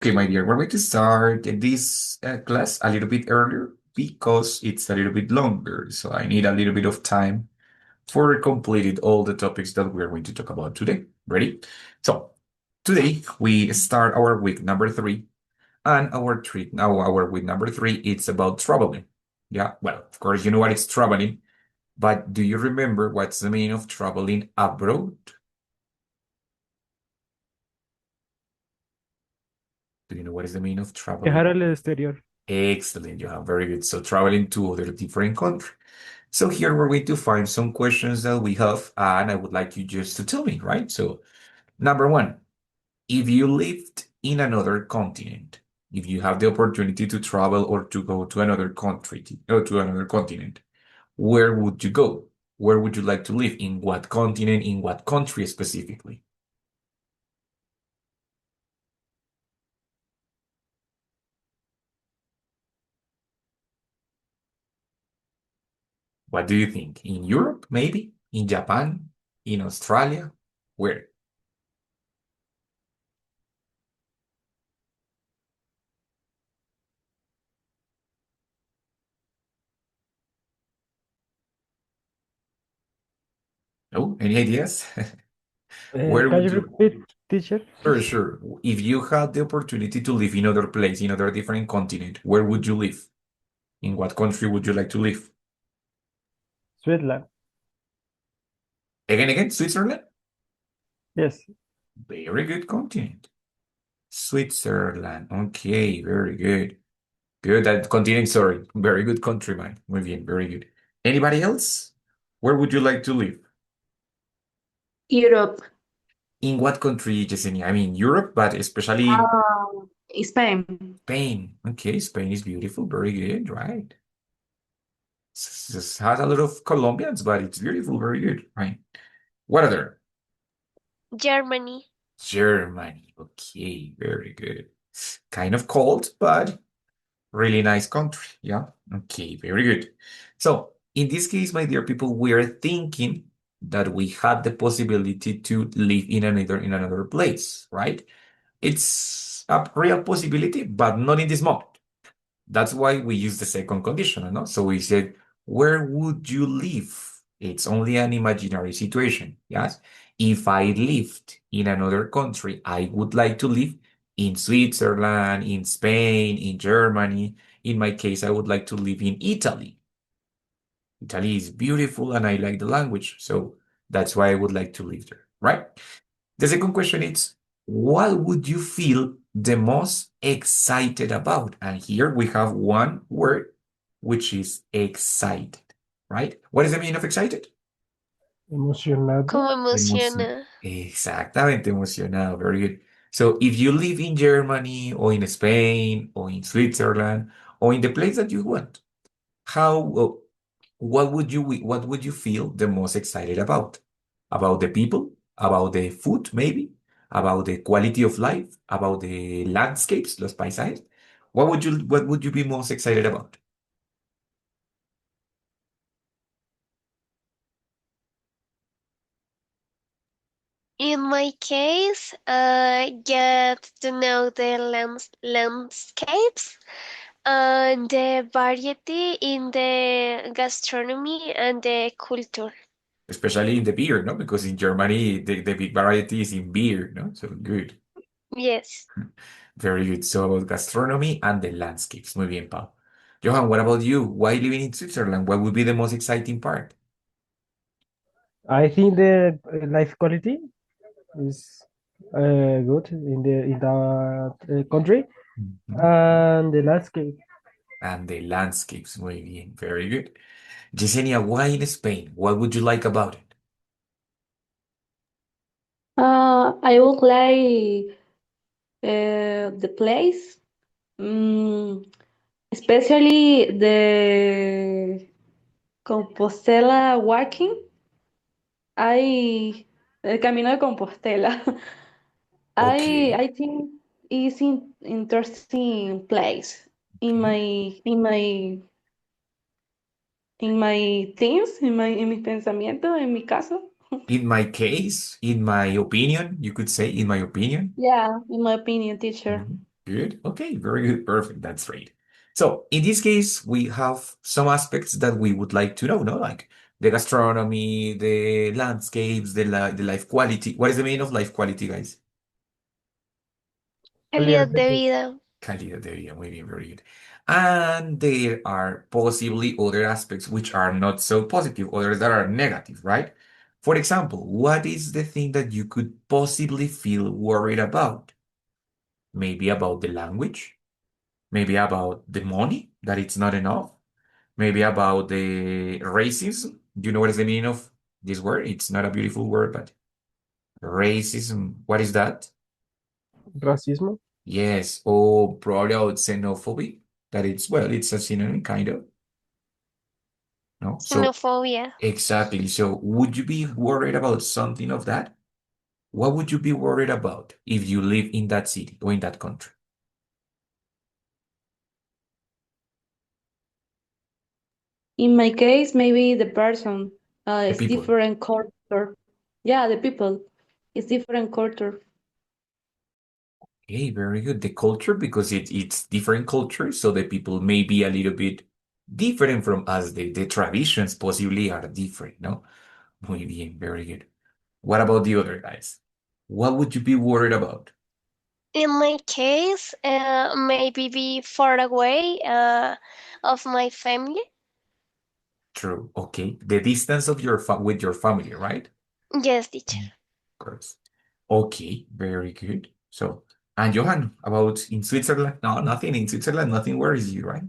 Okay, my dear, we're going to start this class a little bit earlier because it's a little bit longer. So I need a little bit of time for completing all the topics that we're going to talk about today. Ready? So today we start our week number three, and our week number three, it's about traveling. Yeah, well, of course, you know what is traveling, but do you remember what's the meaning of traveling abroad? Do you know what is the meaning of traveling? Viajar al exterior. Excellent, you have very good. So traveling to other different countries. So here we're going to find some questions that we have, and I would like you just to tell me, right? So number one, if you lived in another continent, if you have the opportunity to travel or to go to another country or to another continent, where would you go? Where would you like to live? In what continent? In what country specifically? What do you think? In Europe, maybe? In Japan? In Australia? Where? Oh, any ideas? Where Can would you you? repeat, teacher? Sure, sure. If you had the opportunity to live in other place, in other different continent, where would you live? In what country would you like to live? Switzerland. Again, Switzerland? Yes. Very good continent. Switzerland. Okay, very good. Good, that continent, sorry. Very good countryman. Muy bien, very good. Anybody else? Where would you like to live? Europe, In what country, Yesenia? I mean, Europe, but especially Spain. Spain. Okay, Spain is beautiful. Very good, right? Has a lot of Colombians, but it's beautiful. Very good, right? What other? Germany. Germany. Okay, very good. Kind of cold, but really nice country. Yeah. Okay, very good. So in this case, my dear people, we are thinking that we had the possibility to live in another place, right? It's a real possibility, but not in this moment. That's why we use the second conditional, no? So we said, where would you live? It's only an imaginary situation, yes? If I lived in another country, I would like to live in Switzerland, in Spain, in Germany. In my case, I would like to live in Italy. Italy is beautiful and I like the language, so that's why I would like to live there, right? The second question is, what would you feel the most excited about? And here we have one word, which is excited, right? What is the meaning of excited? Emocionado. ¿Cómo Emoción. emociona? Exactamente, emocionado. Very good. So if you live in Germany or in Spain or in Switzerland or in the place that you want, how, what would you feel the most excited about? About the people? About the food, maybe? About the quality of life? About the landscapes, los paisajes? What would you be most excited about? In my case, I get to know the landscapes and the variety in the gastronomy and the culture. Especially in the beer, no? Because in Germany, the big variety is in beer, no? So good. Yes. Very good. So about gastronomy and the landscapes. Muy bien, Pau. Johan, what about you? Why living in Switzerland? What would be the most exciting part? I think the life quality is good in that country, Mhm. and the landscape. And the landscapes. Muy bien. Very good. Yesenia, why in Spain? What would you like about it? I would like the place, especially the Compostela walking. I El Camino de Compostela. Okay. I think is in interesting place in Okay. my things, en mis pensamientos, en mi caso. In my case, in my opinion, you could say, in my opinion. Yeah, in my opinion, teacher. Mhm. Good. Okay, very good. Perfect. That's great. So in this case, we have some aspects that we would like to know, no? Like the gastronomy, the landscapes, the life quality. What is the meaning of life quality, guys? Calidad Calidad de de vida. Calidad de vida. Muy bien, very good. And there are possibly other aspects which are not so positive, others that are negative, right? For example, what is the thing that you could possibly feel worried about? Maybe about the language, maybe about the money, that it's not enough, maybe about the racism. Do you know what is the meaning of this word? It's not a beautiful word, but racism, what is that? racismo. Yes, or probably about xenophobia, that it's, well, it's a synonym, kind of. No? So, Xenofobia. exactly. So, would you be worried about something of that? What would you be worried about if you live in that city or in that country? In my case, maybe the person The is people. different culture. Yeah, the people is different culture. Okay, very good. The culture, because it's different cultures, so the people may be a little bit different from us. The traditions possibly are different, no? Muy bien, very good. What about the other guys? What would you be worried about? In my case, maybe be far away of my family. True. Okay. The distance of your with your family, right? Yes, teacher. Of course. Okay, very good. So, and Johan, about in Switzerland? No, nothing in Switzerland, nothing worries you, right?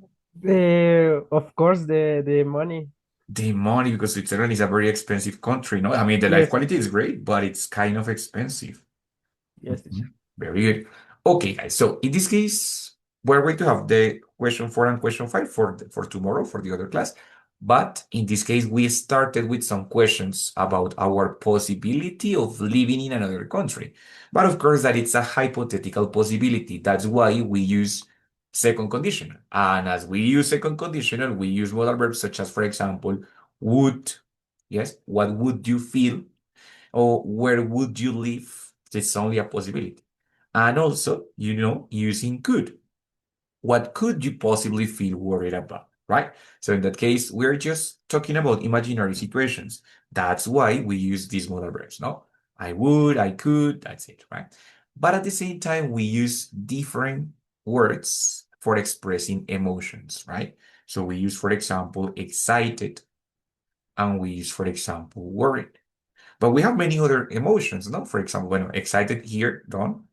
Of course, the money. The money, because Switzerland is a very expensive country, no? I mean, the life Yes, quality is great, but it's kind of expensive. yes, teacher. Mhm. Very good. Okay, guys. So in this case, we're going to have the question 4 and question 5 for tomorrow for the other class. But in this case, we started with some questions about our possibility of living in another country. But of course, that it's a hypothetical possibility. That's why we use second conditional. And as we use second conditional, we use modal verbs such as, for example, would. Yes, what would you feel? Or where would you live? It's only a possibility. And also, using could. What could you possibly feel worried about, right? So in that case, we're just talking about imaginary situations. That's why we use these modal verbs, no? I would, I could, that's it, right? But at the same time, we use different words for expressing emotions, right? So we use, for example, excited, and we use, for example, worried. But we have many other emotions, no? For example, bueno, excited here, done,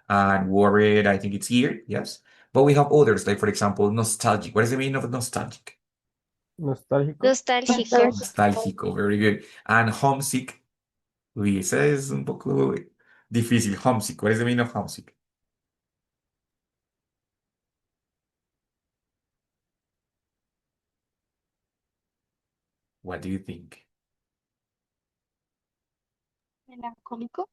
and worried, I think it's here, yes. But we have others, like for example, nostalgic. What is the meaning of nostalgic? Nostálgico. Nostálgico. Nostálgico, very good. And homesick, uy, ese es un poco difícil. Homesick, what is the meaning of homesick? What do you think? Melancólico.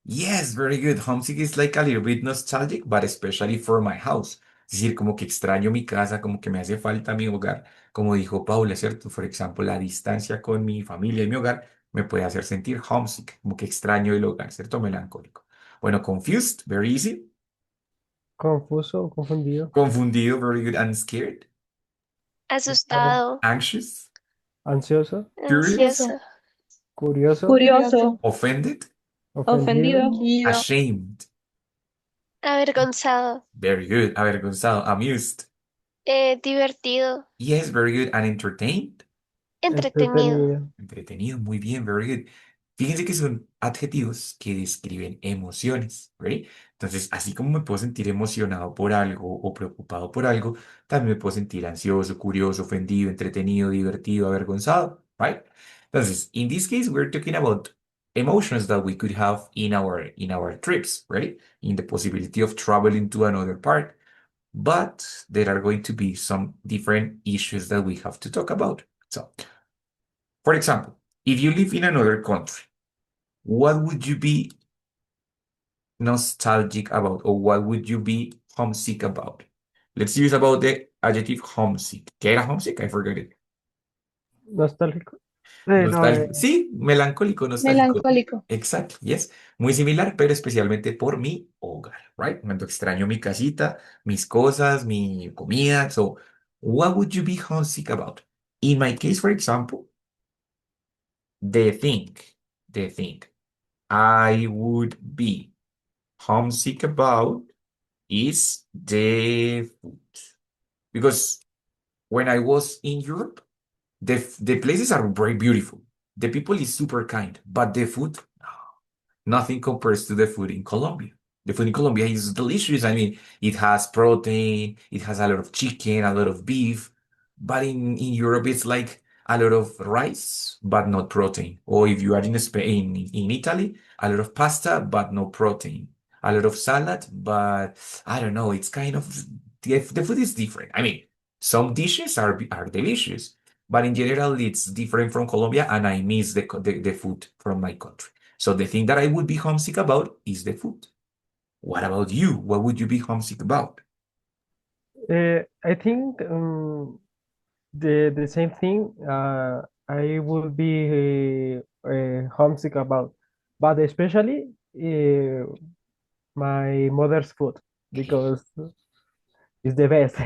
Yes, very good. Homesick is like a little bit nostalgic, but especially for my house. Es decir, como que extraño mi casa, como que me hace falta mi hogar. Como dijo Paula, ¿cierto? Por ejemplo, la distancia con mi familia y mi hogar me puede hacer sentir homesick, como que extraño el hogar, ¿cierto? Melancólico. Bueno, confused, very easy. Confuso, confundido. Confundido, very good. And scared. Asustado. Anxious. Ansioso. Curious. Ansioso. Curioso. Curioso. Offended. Ofendido. Ashamed. Avergonzado. Very good. Avergonzado. Amused. Divertido. Yes, very good. And entertained. Entretenido. Entretenido. Entretenido, muy bien, very good. Fíjense que son adjetivos que describen emociones, ¿right? Entonces, así como me puedo sentir emocionado por algo o preocupado por algo, también me puedo sentir ansioso, curioso, ofendido, entretenido, divertido, avergonzado, right? Entonces, in this case, we're talking about emotions that we could have in our trips, right? In the possibility of traveling to another part. But there are going to be some different issues that we have to talk about. So, for example, if you live in another country, what would you be nostalgic about, or what would you be homesick about? Let's use about the adjective homesick. ¿Qué era homesick? I forgot it. Nostálgico. No, Sí, melancólico, nostálgico. Melancólico. Exacto, yes. Muy similar, pero especialmente por mi hogar, right? Cuando extraño mi casita, mis cosas, mi comida. So, what would you be homesick about? In my case, for example, the thing, the thing I would be homesick about is the food. Because when I was in Europe, the places are very beautiful. The people is super kind, but the food, nothing compares to the food in Colombia. The food in Colombia is delicious. I mean, it has protein, it has a lot of chicken, a lot of beef, but in Europe, it's like a lot of rice, but not protein. Or if you are in Spain, in Italy, a lot of pasta, but no protein. A lot of salad, but I don't know, it's kind of, the food is different. I mean, some dishes are delicious, but in general, it's different from Colombia, and I miss the food from my country. So the thing that I would be homesick about is the food. What about you? What would you be homesick about? I think the same thing. I will be homesick about, but especially my mother's food because it's the best.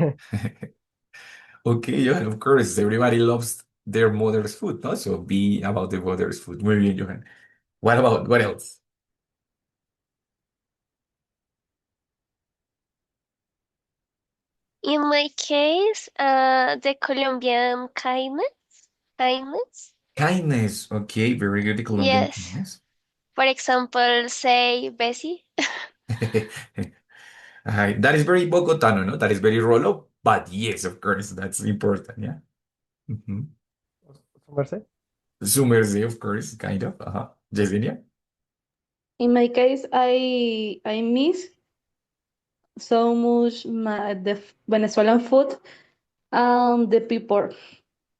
Okay, Johan, of course, everybody loves their mother's food, no? So be about the mother's food. Muy bien, Johan. What else? In my case, the Colombian kindness. Kindness. Okay, very good. The Colombian Yes. kindness. For example, say Bessie. That is very Bogotano, no? That is very Rolo. But yes, of course, that's important, yeah. Mhm. Merced? Sumerse, of course, kind of. Yesenia? In my case, I miss so much the Venezuelan food and the people.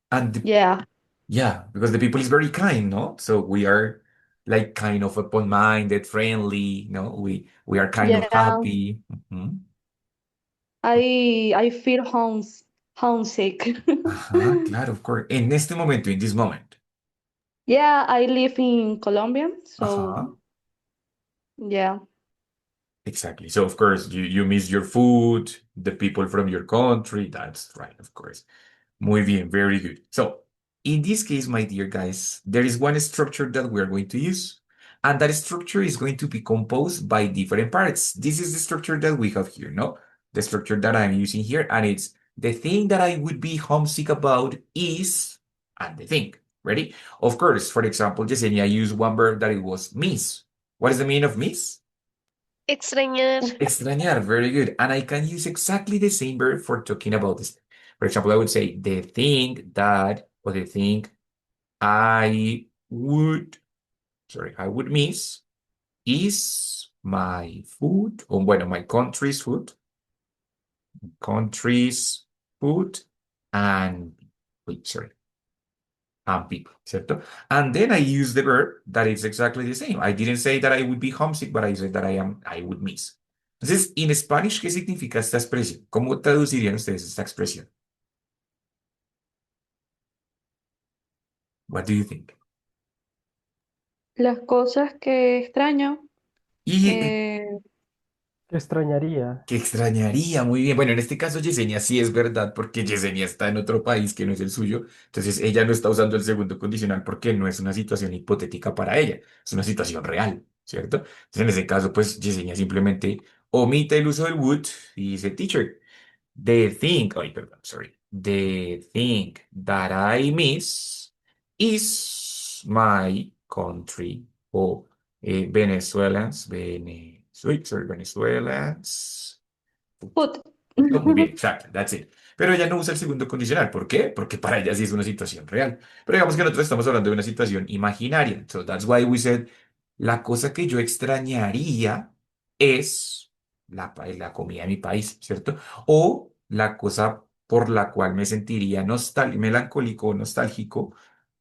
And Yeah, yeah, because the people is very kind, no? So we are like kind of open-minded, friendly, no? We are kind of yeah. happy. Mhm. I feel homesick. Ajá, claro, of course. En este momento, in this moment. Yeah, I live in Colombia, so Ajá, yeah. exactly. So of course you miss your food, the people from your country. That's right, of course. Muy bien, very good. So, in this case, my dear guys, there is one structure that we are going to use, and that structure is going to be composed by different parts. This is the structure that we have here, no? The structure that I'm using here, and it's the thing that I would be homesick about is, and the thing. Ready? Of course, for example, Yesenia used one verb that it was miss. What is the meaning of miss? Extrañar. Extrañar, very good. And I can use exactly the same verb for talking about this. For example, I would say the thing that, or the thing I would, I would miss is my food, or bueno, my country's food, and, wait, sorry, and people, ¿cierto? And then I use the verb that is exactly the same. I didn't say that I would be homesick, but I said that I would miss. Entonces, en Spanish, ¿qué significa esta expresión? ¿Cómo traducirían ustedes esta expresión? What do you think? Las cosas que extraño, Y eh, ¿Qué extrañaría? que extrañaría, muy bien. Bueno, en este caso Yesenia sí es verdad, porque Yesenia está en otro país que no es el suyo. Entonces, ella no está usando el segundo condicional porque no es una situación hipotética para ella, es una situación real, ¿cierto? Entonces, en ese caso, pues Yesenia simplemente omite el uso del would y dice teacher. The thing, ay, perdón, sorry. The thing that I miss is my country. O Venezuelans, Venezuelans. food. No, muy bien, exacto, that's it. Pero ella no usa el segundo condicional. ¿Por qué? Porque para ella sí es una situación real. Pero digamos que nosotros estamos hablando de una situación imaginaria. So that's why we said, la cosa que yo extrañaría es la comida de mi país, ¿cierto? O la cosa por la cual me sentiría melancólico o nostálgico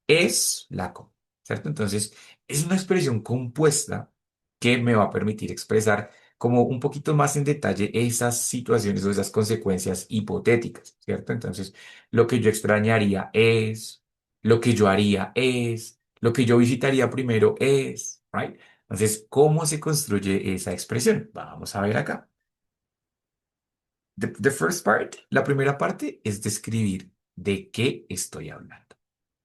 es la comida, ¿cierto? Entonces, es una expresión compuesta que me va a permitir expresar como un poquito más en detalle esas situaciones o esas consecuencias hipotéticas, ¿cierto? Entonces, lo que yo extrañaría es lo que yo haría es, lo que yo visitaría primero es, right? Entonces, ¿cómo se construye esa expresión? Vamos a ver acá. The first part, la primera parte es describir de qué estoy hablando.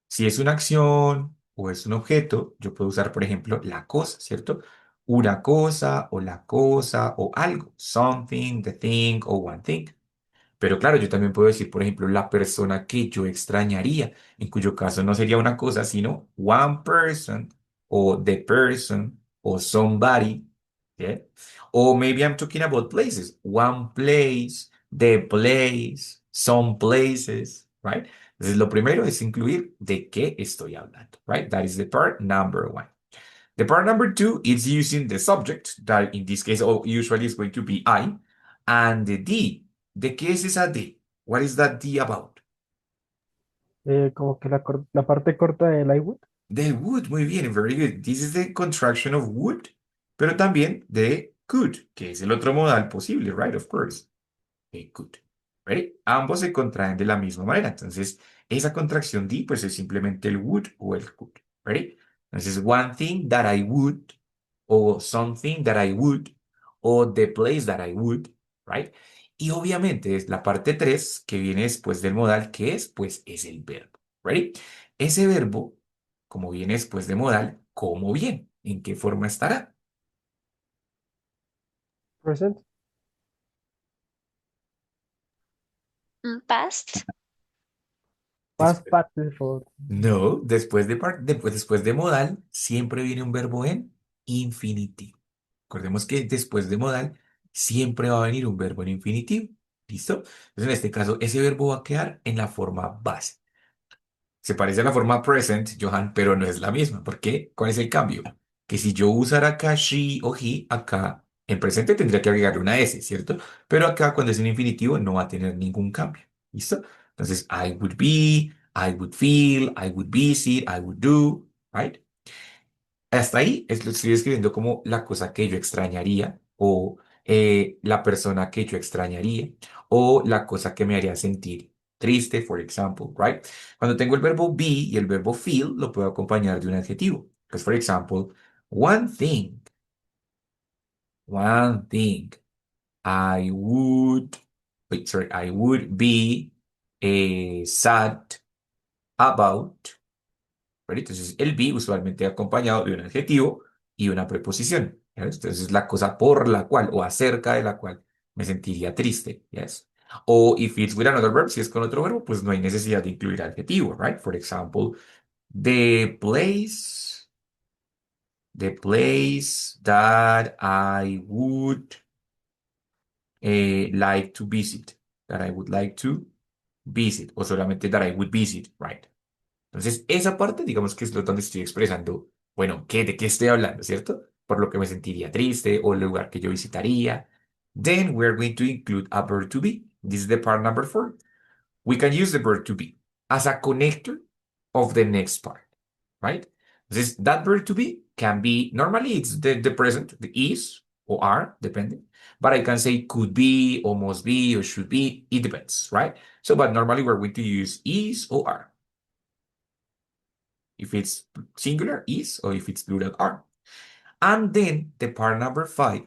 Si es una acción o es un objeto, yo puedo usar, por ejemplo, la cosa, ¿cierto? Una cosa o la cosa o algo. Something, the thing o one thing. Pero claro, yo también puedo decir, por ejemplo, la persona que yo extrañaría, en cuyo caso no sería una cosa, sino one person o the person o somebody. ¿Yeah? O maybe I'm talking about places. One place, the place, some places, right? Entonces, lo primero es incluir de qué estoy hablando, right? That is the part number one. The part number two is using the subject, that in this case usually is going to be I, and the D. ¿De qué es esa D? What is that D about? Como que la parte corta del I would. De would, muy bien, very good. This is the contraction of would, pero también de could, que es el otro modal posible, right? Of course. De could. Ready? Ambos se contraen de la misma manera. Entonces, esa contracción D, pues es simplemente el would o el could. Ready? Entonces, one thing that I would, o something that I would, o the place that I would, right? Y obviamente es la parte 3 que viene después del modal, que es, pues, es el verbo. Ready? Ese verbo, como viene después de modal, ¿cómo viene? ¿En qué forma estará? Present. Past. Past participle. No, después de modal siempre viene un verbo en infinitivo. Recordemos que después de modal siempre va a venir un verbo en infinitivo. ¿Listo? Entonces, en este caso, ese verbo va a quedar en la forma base. Se parece a la forma present, Johan, pero no es la misma. ¿Por qué? ¿Cuál es el cambio? Que si yo usara acá she o he, acá en presente tendría que agregarle una S, ¿cierto? Pero acá cuando es en infinitivo no va a tener ningún cambio. ¿Listo? Entonces, I would be, I would feel, I would visit, I would do, right? Hasta ahí lo estoy describiendo como la cosa que yo extrañaría o la persona que yo extrañaría o la cosa que me haría sentir triste, for example, right? Cuando tengo el verbo be y el verbo feel, lo puedo acompañar de un adjetivo. Pues, for example, one thing, one thing, I would, wait, sorry, I would be sad about. ¿Vale? Entonces, el be usualmente acompañado de un adjetivo y una preposición. ¿Ya ves? Entonces, la cosa por la cual o acerca de la cual me sentiría triste. ¿Yes? O if it's with another verb, si es con otro verbo, pues no hay necesidad de incluir adjetivo, right? For example, the place that I would like to visit, that I would like to visit, o solamente that I would visit, right? Entonces, esa parte, digamos que es lo donde estoy expresando, bueno, ¿de qué estoy hablando, cierto? Por lo que me sentiría triste o el lugar que yo visitaría. Then we're going to include a verb to be. This is the part number 4. We can use the verb to be as a connector of the next part, right? This that verb to be can be, normally it's the present, the is or are, depending. But I can say could be or must be or should be. It depends, right? So, but normally we're going to use is or are. If it's singular, is, or if it's plural, are. And then the part number 5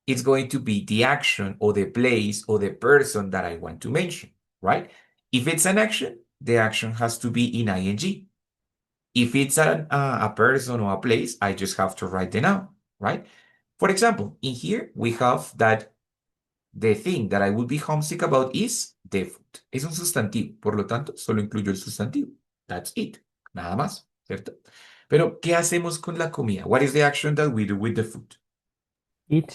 is going to be the action or the place or the person that I want to mention, right? If it's an action, the action has to be in ing. If it's a person or a place, I just have to write the noun, right? For example, in here we have that the thing that I would be homesick about is the food. Es un sustantivo, por lo tanto, solo incluyo el sustantivo. That's it. Nada más, ¿cierto? Pero, ¿qué hacemos con la comida? What is the action that we do with the food? Eat.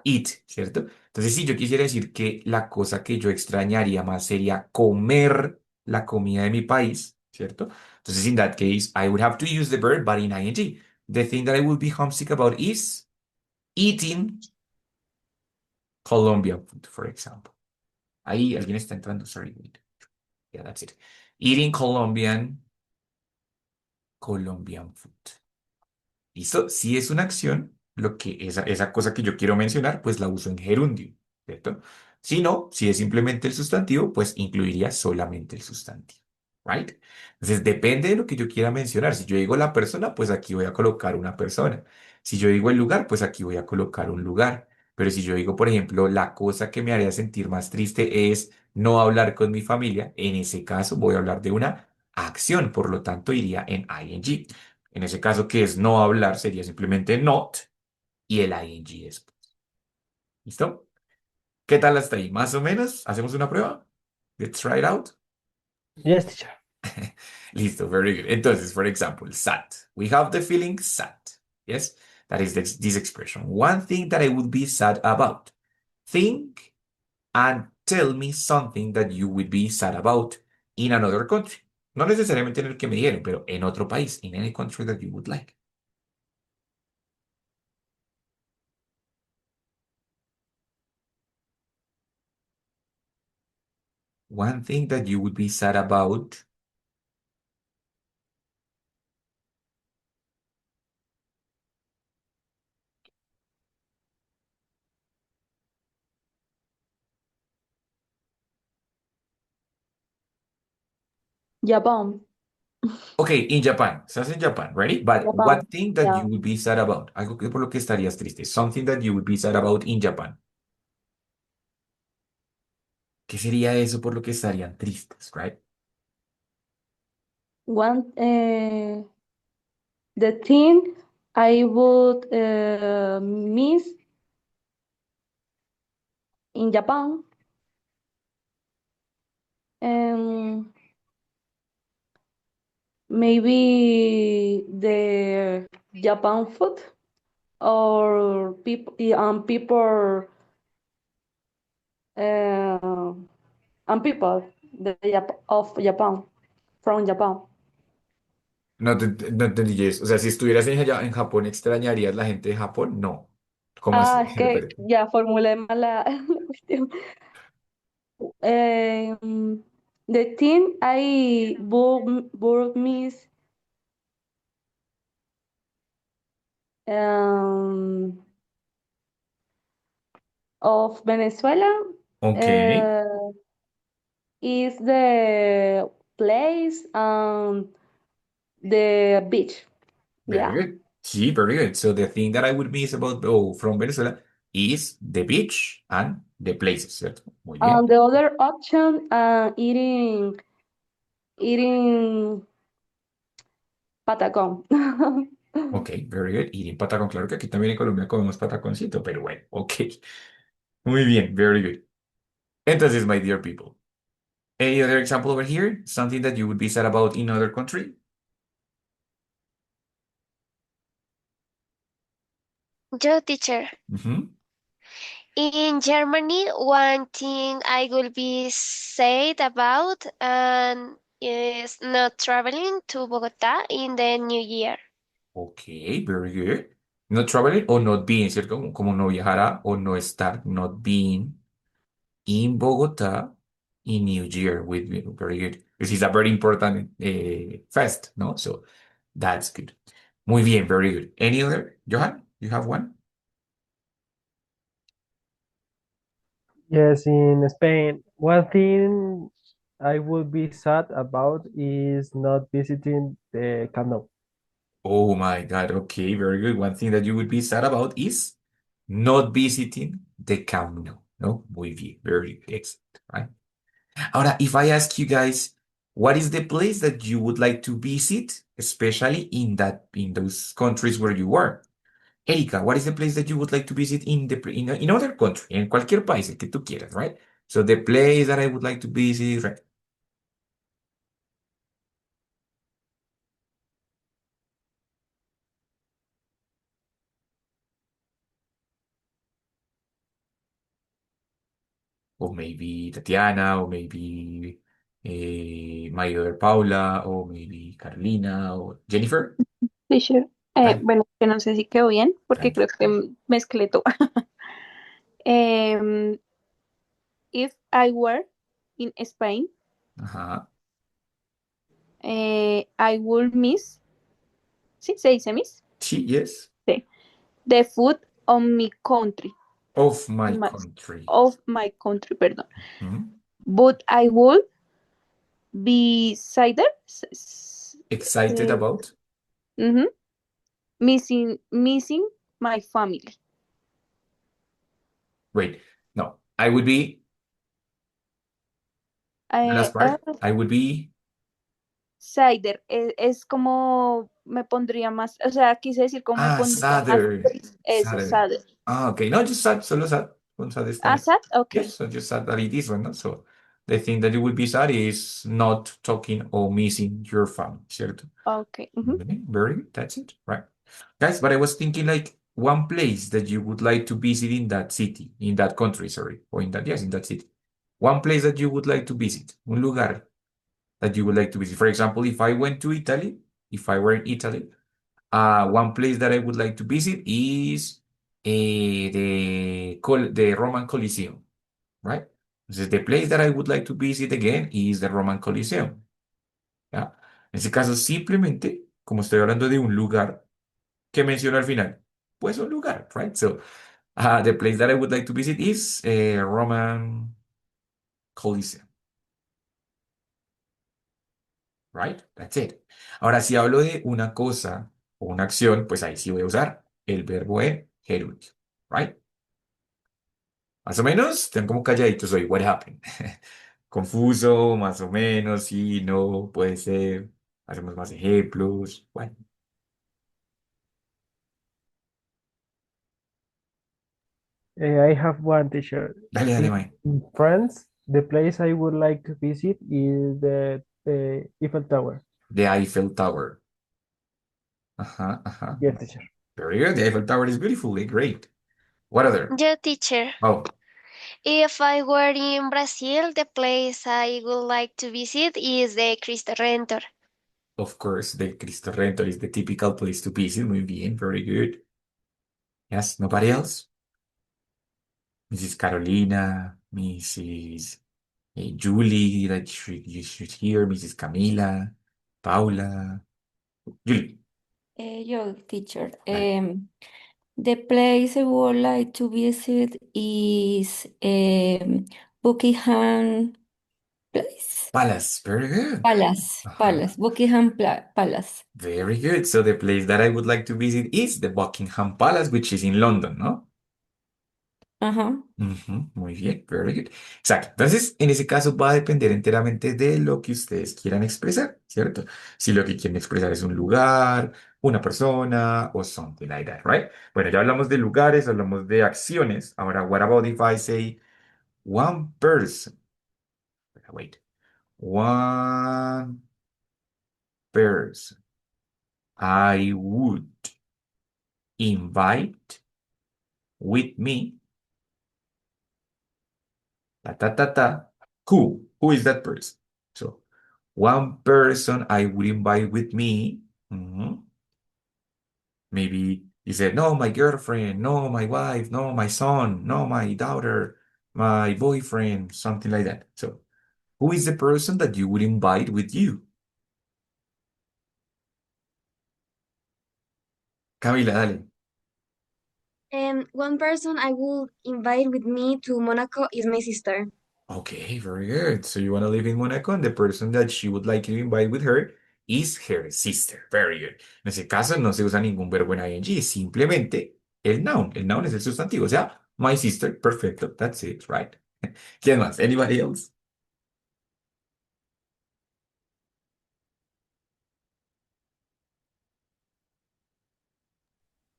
Eat, ¿cierto? Entonces, si yo quisiera decir que la cosa que yo extrañaría más sería comer la comida de mi país, ¿cierto? Entonces, in that case, I would have to use the verb, but in ing. The thing that I would be homesick about is eating Colombian food, for example. Ahí alguien está entrando, sorry. Wait. Yeah, that's it. Eating Colombian food. ¿Listo? Si es una acción, esa cosa que yo quiero mencionar, pues la uso en gerundio, ¿cierto? Si no, si es simplemente el sustantivo, pues incluiría solamente el sustantivo. right? Entonces depende de lo que yo quiera mencionar. Si yo digo la persona, pues aquí voy a colocar una persona. Si yo digo el lugar, pues aquí voy a colocar un lugar. Pero si yo digo, por ejemplo, la cosa que me haría sentir más triste es no hablar con mi familia, en ese caso voy a hablar de una acción, por lo tanto iría en ing. En ese caso, que es no hablar, sería simplemente not y el ing después. ¿Listo? ¿Qué tal hasta ahí? ¿Más o menos? ¿Hacemos una prueba? Let's try it out. Yes, teacher. Listo, very good. Entonces, for example, sad. We have the feeling sad. Yes, that is this expression. One thing that I would be sad about. Think and tell me something that you would be sad about in another country. No necesariamente en el que me dieron, pero en otro país, in any country that you would like. One thing that you would be sad about. Japón. Okay, in Japan. Estás en Japan, ready? But Japón. one thing that Yeah. you would be sad about. Algo que por lo que estarías triste. Something that you would be sad about in Japan. ¿Qué sería eso por lo que estarían tristes, right? One, the thing I would miss in Japan, um, maybe the Japan food or people uh, and people of Japan from Japan. No entendí eso. O sea, si estuvieras en Japón, ¿extrañarías la gente de Japón? No. ¿Cómo Ah, así? es que ya formulé mal la, la cuestión. The thing I would miss um, of Venezuela Ok, uh, is the place and the beach. very Yeah. good. Sí, very good. So the thing that I would miss about from Venezuela is the beach and the places, ¿cierto? Muy bien. And the other option, eating patacón. Ok, very good. Y en patacón, claro que aquí también en Colombia comemos pataconcito, pero bueno, ok. Muy bien, very good. Entonces, my dear people, any other example over here? Something that you would be sad about in other country? Yo, teacher. Mhm. In Germany, one thing I will be sad about and is not traveling to Bogota in the new year. Ok, very good. Not traveling o not being, ¿cierto? Como no viajar a o no estar, not being in Bogotá in New Year with very good. This is a very important fest, no? So that's good. Muy bien, very good. Any other? Johan, you have one? Yes, in Spain, one thing I would be sad about is not visiting the Camp Nou. Oh my God. Okay, very good. One thing that you would be sad about is not visiting the Camp Nou. No, muy bien. Very good. Excellent. Right? Ahora, if I ask you guys, what is the place that you would like to visit, especially in those countries where you were? Erika, what is the place that you would like to visit in other country, en cualquier país, el que tú quieras, right? So the place that I would like to visit, right? Or maybe Tatiana, or maybe my other Paula, or maybe Carolina, or Jennifer. Teacher, Dale, bueno, que no sé si quedó bien, porque creo tranqui. que mezclé todo. Em, if I were in Spain, Ajá. I would miss, ¿sí? ¿Se dice miss? Sí, yes. Sí. The food of my country, Of my my- country. of my country, perdón. Mhm. But I would beside Excited uh, about? mhm, missing my family. Wait, no. I would be, the last part, I would be, Cider es como me pondría más, o sea, quise decir como me pondría más sadder, triste. Eso, sadder. cider. Okay, no, just sad, solo sad. Con sad está Ah, bien. sad, ok, Yes, so just sad that it is one, no? So the thing that you would be sad is not talking or missing your family, ¿cierto? ok. Ujú. Okay, very good. That's it, right? Guys, but I was thinking like one place that you would like to visit in that city, in that country, sorry, or in that, yes, in that city. One place that you would like to visit, un lugar that you would like to visit. For example, if I went to Italy, if I were in Italy, one place that I would like to visit is the Roman Coliseum, right? Entonces, the place that I would like to visit again is the Roman Coliseum. ¿Ya? En ese caso, simplemente, como estoy hablando de un lugar, ¿qué menciono al final? Pues un lugar, right? So, the place that I would like to visit is Roman Coliseum, right? That's it. Ahora, si hablo de una cosa o una acción, pues ahí sí voy a usar el verbo en gerundio, right? Más o menos, están como calladitos hoy. What happened? Confuso, más o menos, sí, no, puede ser. Hacemos más ejemplos. Bueno, I have one teacher. dale, dale, Mae. In France, the place I would like to visit is the Eiffel Tower. The Eiffel Tower. Ajá, ajá. Yes, teacher. Very good. The Eiffel Tower is beautiful. Great. What other? Yeah, teacher. Oh, If I were in Brazil, the place I would like to visit is the Cristo Redentor. of course, the Cristo Redentor is the typical place to visit. Muy bien. Very good. Yes, nobody else? Mrs. Carolina, Mrs. Julie, that you should hear, Mrs. Camila, Paula. Julie, Yo, teacher. dale. The place I would like to visit is Buckingham Place. Palace. Very good. Palace, Uh-huh. Buckingham Palace. Very good. So the place that I would like to visit is the Buckingham Palace, which is in London, ¿no? Ajá. Ujú, muy bien, very good. Exacto. Entonces, en ese caso va a depender enteramente de lo que ustedes quieran expresar, ¿cierto? Si lo que quieren expresar es un lugar, una persona o something like that, right? Bueno, ya hablamos de lugares, hablamos de acciones. Ahora, what about if I say one person? Wait, one person I would invite with me, ta ta ta ta. Who is that person? So, one person I would invite with me. Mhm. Maybe you said, no, my girlfriend, no, my wife, no, my son, no, my daughter, my boyfriend, something like that. So, who is the person that you would invite with you? Camila, dale. One person I would invite with me to Monaco is my sister. Okay, very good. So you want to live in Monaco, and the person that she would like you to invite with her is her sister. Very good. En ese caso no se usa ningún verbo en ing, simplemente el noun. El noun es el sustantivo, o sea, my sister. Perfecto. That's it, right? ¿Quién más? Anybody else?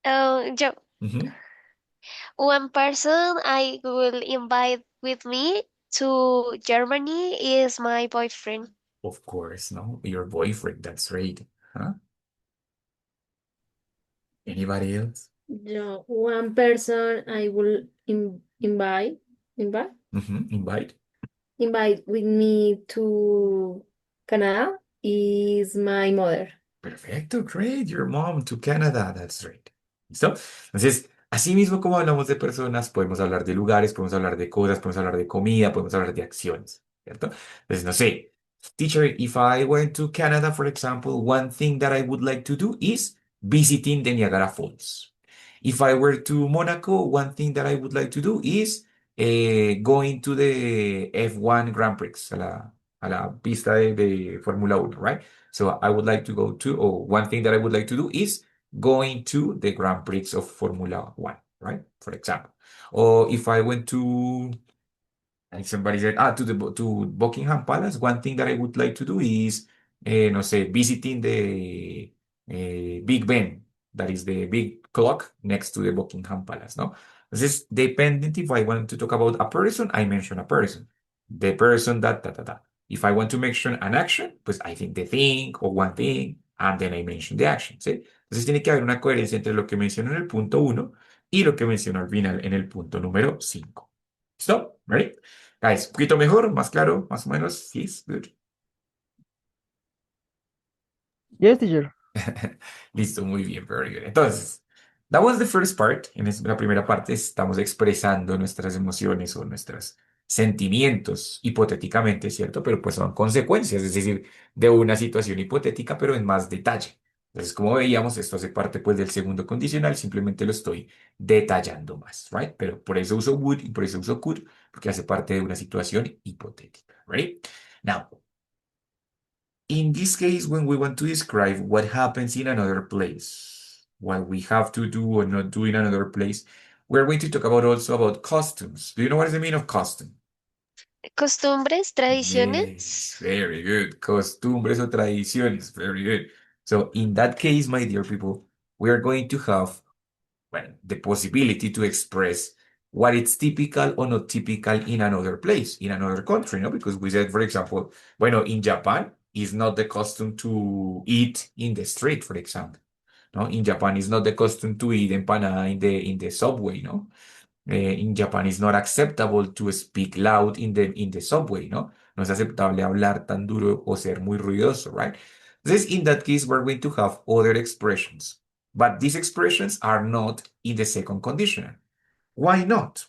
Yo, Mhm. one person I will invite with me to Germany is my boyfriend. Of course, no? Your boyfriend. That's right. Huh? Anybody else? Yo, one person I will invite Invite. invite with me to Canada is my mother. Perfecto, great. Your mom to Canada. That's right. ¿Listo? Entonces, así mismo como hablamos de personas, podemos hablar de lugares, podemos hablar de cosas, podemos hablar de comida, podemos hablar de acciones, ¿cierto? Entonces, no sé. Teacher, if I went to Canada, for example, one thing that I would like to do is visiting the Niagara Falls. If I were to Monaco, one thing that I would like to do is going to the F1 Grand Prix, a a la pista de Fórmula 1, right? So I would like to go to, or one thing that I would like to do is going to the Grand Prix of Formula 1, right? For example. Or if I went to, like somebody said, to Buckingham Palace, one thing that I would like to do is, no sé, visiting the Big Ben, that is the big clock next to the Buckingham Palace, no? This is dependent. If I want to talk about a person, I mention a person. The person that, da, da, da. If I want to mention an action, pues I think the thing or one thing, and then I mention the action, ¿sí? Entonces tiene que haber una coherencia entre lo que menciono en el punto 1 y lo que menciono al final en el punto número 5. ¿Listo? ¿Ready? Guys, un poquito mejor, más claro, más o menos. Yes, good. Yes, teacher. Listo, muy bien, very good. Entonces, that was the first part. La primera parte estamos expresando nuestras emociones o nuestros sentimientos hipotéticamente, ¿cierto? Pero pues son consecuencias, es decir, de una situación hipotética, pero en más detalle. Entonces, como veíamos, esto hace parte pues del segundo condicional, simplemente lo estoy detallando más, right? Pero por eso uso would y por eso uso could, porque hace parte de una situación hipotética, ¿ready? Now, in this case, when we want to describe what happens in another place, what we have to do or not do in another place, we're going to talk about also about customs. Do you know what is the meaning of custom? Costumbres, Yes, tradiciones. very good. Costumbres o tradiciones, very good. So in that case, my dear people, we are going to have, well, the possibility to express what is typical or not typical in another place, in another country, no? Because we said, for example, bueno, in Japan, it's not the custom to eat in the street, for example. No? In Japan, it's not the custom to eat empanada in the subway, no? In Japan, it's not acceptable to speak loud in the subway, no? No es aceptable hablar tan duro o ser muy ruidoso, right? This, in that case, we're going to have other expressions, but these expressions are not in the second conditional. Why not?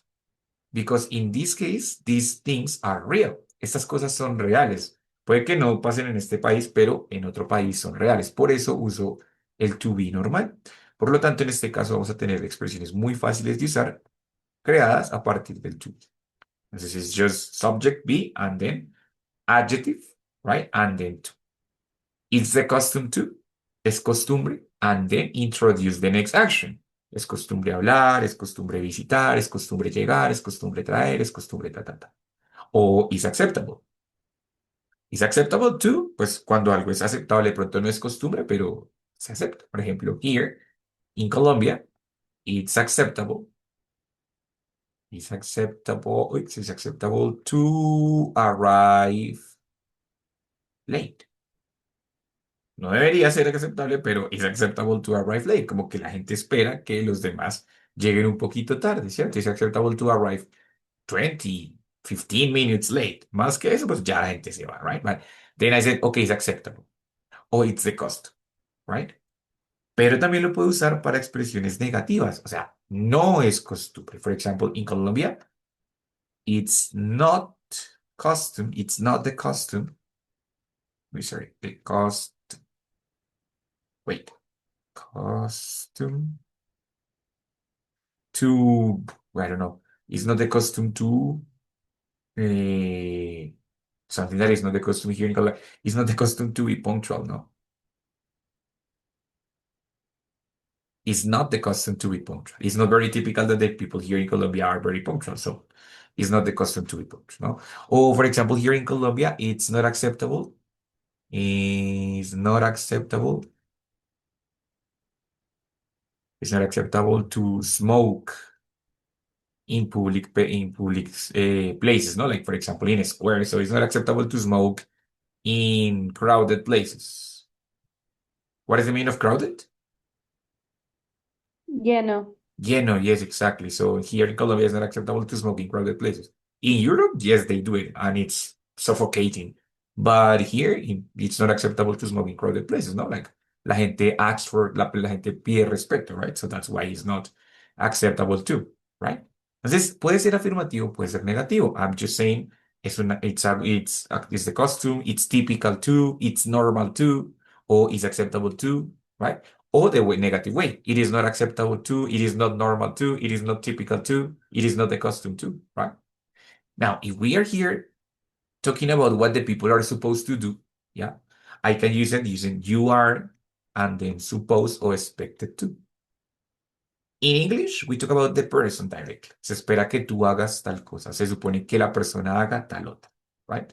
Because in this case, these things are real. Estas cosas son reales. Puede que no pasen en este país, pero en otro país son reales. Por eso uso el to be normal. Por lo tanto, en este caso vamos a tener expresiones muy fáciles de usar, creadas a partir del to be. Entonces, es just subject be and then adjective, right? And then to. It's the custom to. Es costumbre. And then introduce the next action. Es costumbre hablar, es costumbre visitar, es costumbre llegar, es costumbre traer, es costumbre ta, ta, ta. O is acceptable. Is acceptable too, pues cuando algo es aceptable, de pronto no es costumbre, pero se acepta. Por ejemplo, here in Colombia, it's acceptable. It's acceptable to arrive late. No debería ser aceptable, pero es acceptable to arrive late, como que la gente espera que los demás lleguen un poquito tarde, ¿cierto? Es acceptable to arrive 20, 15 minutes late. Más que eso, pues ya la gente se va, right? But then I said, okay, it's acceptable. O it's the cost, right? Pero también lo puedo usar para expresiones negativas, o sea, no es costumbre. For example, in Colombia, it's not it's not the custom. Sorry, the cost. Wait, custom to, I don't know, it's not the custom to something that is not the custom here in Colombia. It's not the custom to be punctual, no. It's not the custom to be punctual. It's not very typical that the people here in Colombia are very punctual, so it's not the custom to be punctual, no. Or for example, here in Colombia, it's not acceptable. It's not acceptable. It's not acceptable to smoke in public places, no? Like for example, in a square. So it's not acceptable to smoke in crowded places. What is the meaning of crowded? Lleno. Lleno, yes, exactly. So here in Colombia, it's not acceptable to smoke in crowded places. In Europe, yes, they do it, and it's suffocating. But here, it's not acceptable to smoke in crowded places, no? Like la gente asks for, la gente pide respeto, right? So that's why it's not acceptable too, right? Entonces, puede ser afirmativo, puede ser negativo. I'm just saying, it's the costume, it's typical too, it's normal too, or it's acceptable too, right? Or the negative way. It is not acceptable too, it is not normal too, it is not typical too, it is not the costume too, right? Now, if we are here talking about what the people are supposed to do, yeah, I can use it using you are and then supposed or expected to. In English, we talk about the person directly. Se espera que tú hagas tal cosa. Se supone que la persona haga tal otra, right?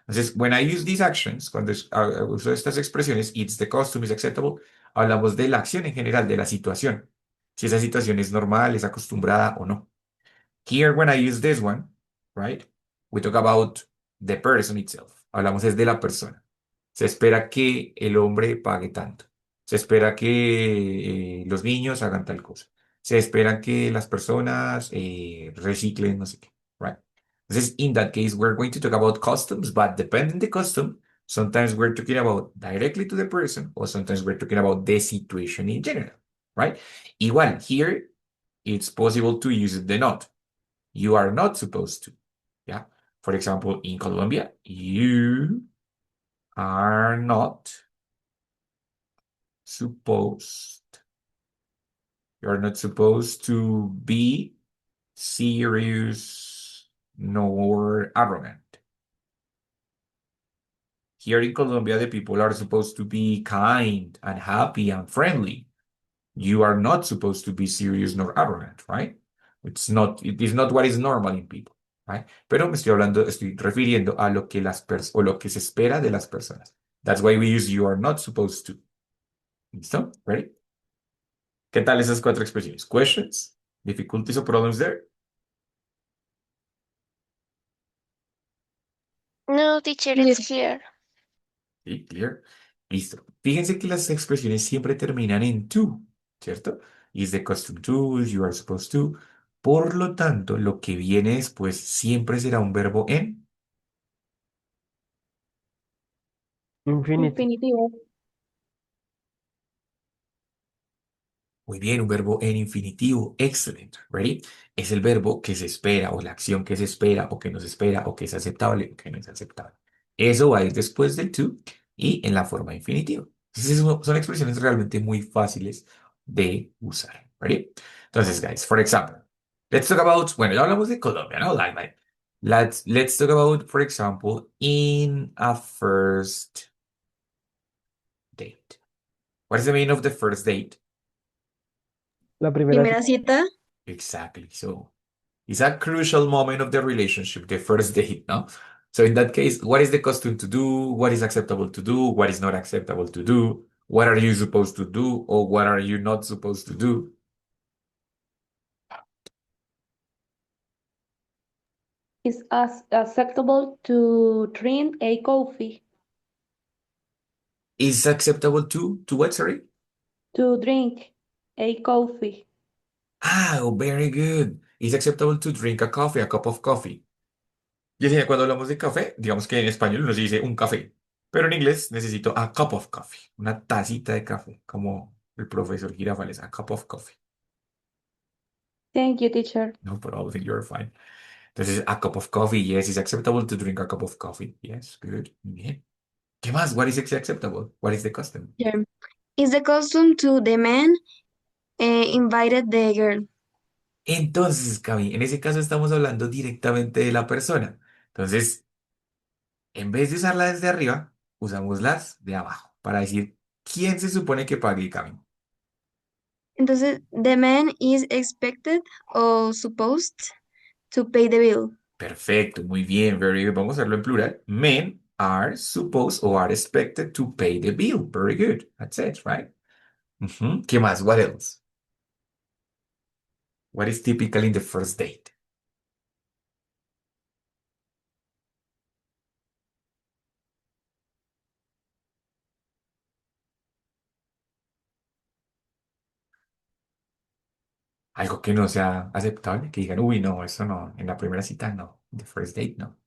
Entonces, when I use these actions, cuando uso estas expresiones, it's the costume is acceptable, hablamos de la acción en general, de la situación. Si esa situación es normal, es acostumbrada o no. Here, when I use this one, right, we talk about the person itself. Hablamos es de la persona. Se espera que el hombre pague tanto. Se espera que los niños hagan tal cosa. Se espera que las personas reciclen no sé qué, right? Entonces, in that case, we're going to talk about customs, but depending the custom, sometimes we're talking about directly to the person, or sometimes we're talking about the situation in general, right? Igual, here, it's possible to use the not. You are not supposed to, yeah? For example, in Colombia, you are not supposed. You're not supposed to be serious nor arrogant. Here in Colombia, the people are supposed to be kind and happy and friendly. You are not supposed to be serious nor arrogant, right? It is not what is normal in people, right? Pero estoy refiriendo a lo que o lo que se espera de las personas. That's why we use you are not supposed to. ¿Listo? Ready? ¿Qué tal esas cuatro expresiones? Questions? Difficulties or problems there? No, teacher, it's clear. Sí, clear. Listo. Fíjense que las expresiones siempre terminan en to, ¿cierto? Is the custom to, you are supposed to. Por lo tanto, lo que viene después siempre será un verbo en. Infinity. Infinitivo. Muy bien, un verbo en infinitivo. Excellent. Ready? Es el verbo que se espera o la acción que se espera o que no se espera o que es aceptable o que no es aceptable. Eso va a ir después del to y en la forma infinitivo. Entonces, son expresiones realmente muy fáciles de usar. Ready? Entonces, guys, for example, let's talk about, bueno, ya hablamos de Colombia, ¿no? Let's talk about, for example, in a first date. What is the meaning of the first date? La primera Primera cita. Exactly. So it's a crucial moment of the relationship, the first date, no? So in that case, what is the custom to do? What is acceptable to do? What is not acceptable to do? What are you supposed to do? Or what are you not supposed to do? It's acceptable to drink a coffee. Is acceptable to what, sorry? To drink a coffee. Ah, oh, very good. It's acceptable to drink a coffee, a cup of coffee. Y así, cuando hablamos de café, digamos que en español uno se dice un café, pero en inglés necesito a cup of coffee, una tacita de café, como el profesor Girafales, a cup of coffee. Thank you, teacher. No problem, you're fine. Entonces, a cup of coffee, yes, it's acceptable to drink a cup of coffee. Yes, good. Muy bien. ¿Qué más? What is acceptable? What is the custom? Yeah. Is the custom to the man invited the girl. Entonces, Cami, en ese caso estamos hablando directamente de la persona. Entonces, en vez de usarla desde arriba, usamos las de abajo para decir quién se supone que pague, Cami. Entonces, the man is expected or supposed to pay the bill. Perfecto, muy bien, very good. Vamos a hacerlo en plural. Men are supposed or are expected to pay the bill. Very good. That's it, right? Ujú. ¿Qué más? What else? What is typical in the first date? Algo que no sea aceptable, que digan, uy, no, eso no, en la primera cita no, the first date no.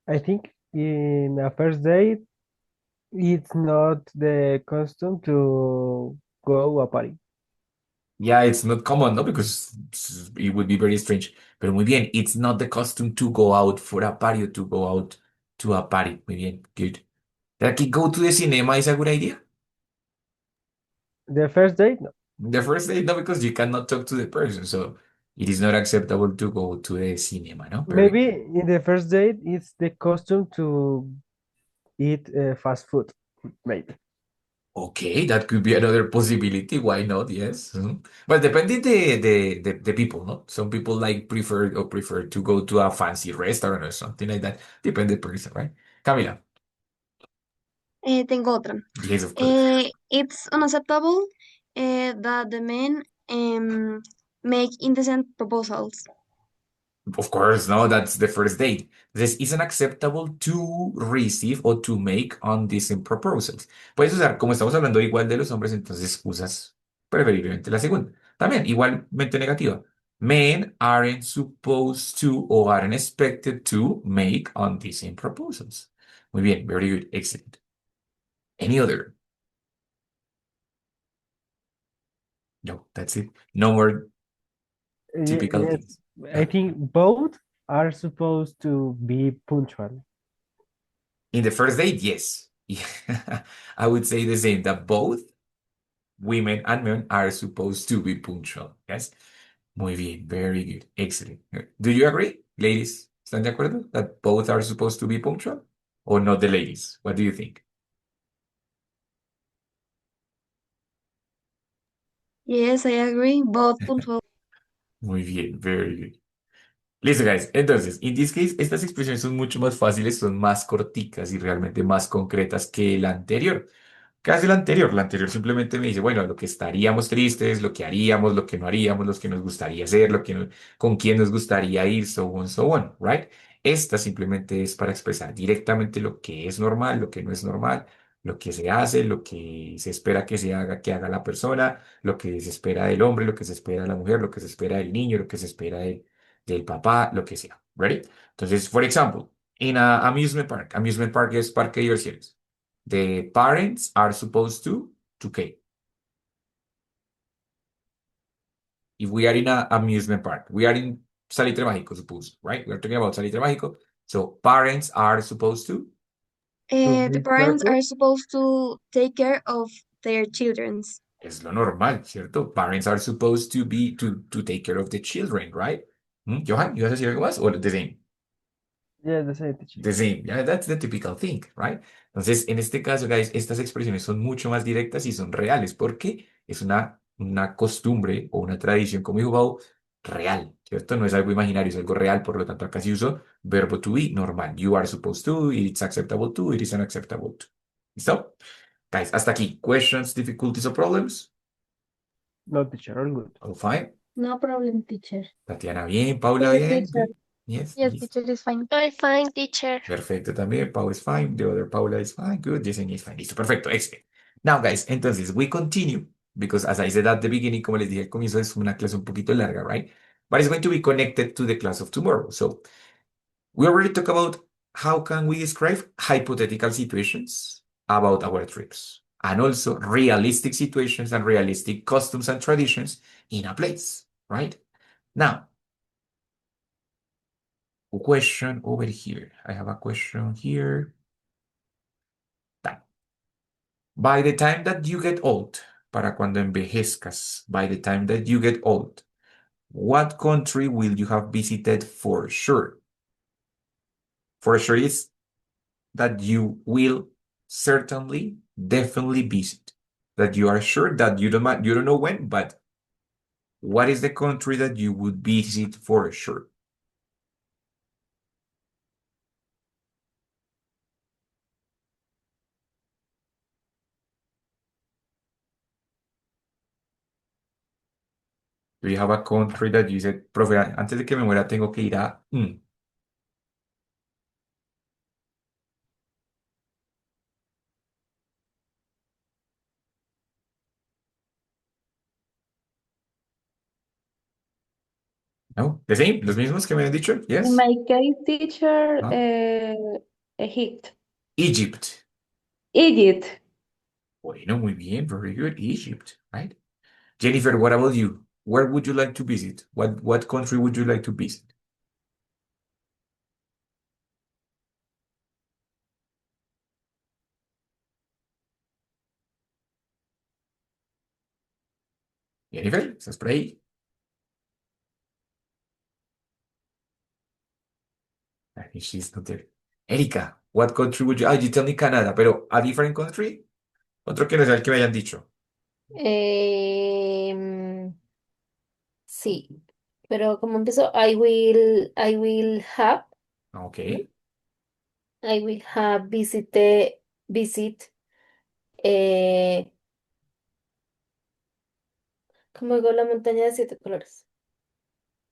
I think in a first date, it's not the custom to go a party. Yeah, it's not common, no, because it would be very strange. Pero muy bien, it's not the custom to go out for a party or to go out to a party. Muy bien, good. ¿Será que go to the cinema is a good idea? The first date, no. The first date, no, because you cannot talk to the person, so it is not acceptable to go to the cinema, no? Very Maybe in the first date, it's the custom to eat fast food. Maybe. okay, that could be another possibility. Why not? Yes. Mhm. But depending the people, no? Some people like prefer to go to a fancy restaurant or something like that. Depende the person, right? Camila. Tengo otra. Yes, of course. It's unacceptable that the men make indecent proposals. Of course, no, that's the first date. This isn't acceptable to receive or to make undecent proposals. Puedes usar, como estamos hablando igual de los hombres, entonces usas preferiblemente la segunda. También, igualmente negativa. Men aren't supposed to or aren't expected to make undecent proposals. Muy bien, very good, excellent. Any other? No, that's it. No more typical Yes, things. I think both are supposed to be punctual. In the first date, yes. I would say the same, that both women and men are supposed to be punctual. Yes. Muy bien. Very good. Excellent. Do you agree, ladies? ¿Están de acuerdo? That both are supposed to be punctual? Or not the ladies? What do you think? Yes, I agree. Both punctual. Muy bien. Very good. Listo, guys. Entonces, in this case, estas expresiones son mucho más fáciles, son más corticas y realmente más concretas que la anterior. ¿Qué hace la anterior? La anterior simplemente me dice, bueno, lo que estaríamos tristes, lo que haríamos, lo que no haríamos, lo que nos gustaría hacer, con quién nos gustaría ir, so on, right? Esta simplemente es para expresar directamente lo que es normal, lo que no es normal, lo que se hace, lo que se espera que haga la persona, lo que se espera del hombre, lo que se espera de la mujer, lo que se espera del niño, lo que se espera del papá, lo que sea, ¿ready? Entonces, for example, in a amusement park es parque de diversiones. The parents are supposed to pay. If we are in an amusement park, we are in Salitre Mágico, suppose, right? We are talking about Salitre Mágico. So parents are supposed to. To The be parents careful. are supposed to take care of their childrens. Es lo normal, ¿cierto? Parents are supposed to take care of the children, right? Johan, you want to say algo más? Or the same? Yeah, the same teacher. The same. Yeah, that's the typical thing, right? Entonces, en este caso, guys, estas expresiones son mucho más directas y son reales porque es una costumbre o una tradición, como dijo Pau, real, ¿cierto? No es algo imaginario, es algo real, por lo tanto, acá sí uso verbo to be normal. You are supposed to, it's acceptable to, it is unacceptable to. ¿Listo? Guys, hasta aquí. Questions, difficulties or problems? No, teacher, all good. All fine. No problem, teacher. Tatiana, bien. Paula, Yes, bien. teacher. Good. Yes. Yes, Listo. teacher is fine. I'm fine, teacher. Perfecto también. Pau is fine. The other Paula is fine. Good. Yesenia is fine. Listo. Perfecto. Excellent. Now, guys, entonces, we continue because as I said at the beginning, como les dije al comienzo, es una clase un poquito larga, right? But it's going to be connected to the class of tomorrow. So, we already talked about how can we describe hypothetical situations about our trips and also realistic situations and realistic customs and traditions in a place, right? Now, a question over here. I have a question here. Done. By the time that you get old, para cuando envejezcas, by the time that you get old, what country will you have visited for sure? For sure is that you will certainly, definitely visit. That you are sure that you don't know when, but what is the country that you would visit for sure? Do you have a country that you said, profe, antes de que me muera tengo que ir a... ¿No? ¿The same? ¿Los mismos que me han dicho? In Yes? my case, teacher, ¿No? Egypt. Egypt. Egypt. Bueno, muy bien. Very good. Egypt, right? Jennifer, what about you? Where would you like to visit? What country would you like to visit? Jennifer, ¿estás por ahí? I think she's not there. Erika, what country would you... Ah, you tell me Canada, pero a different country? Otro que no sea el que me hayan dicho. Em, sí, pero como empezó, I will have, Ok. I will have visit, eh, ¿cómo digo la montaña de 7 colores?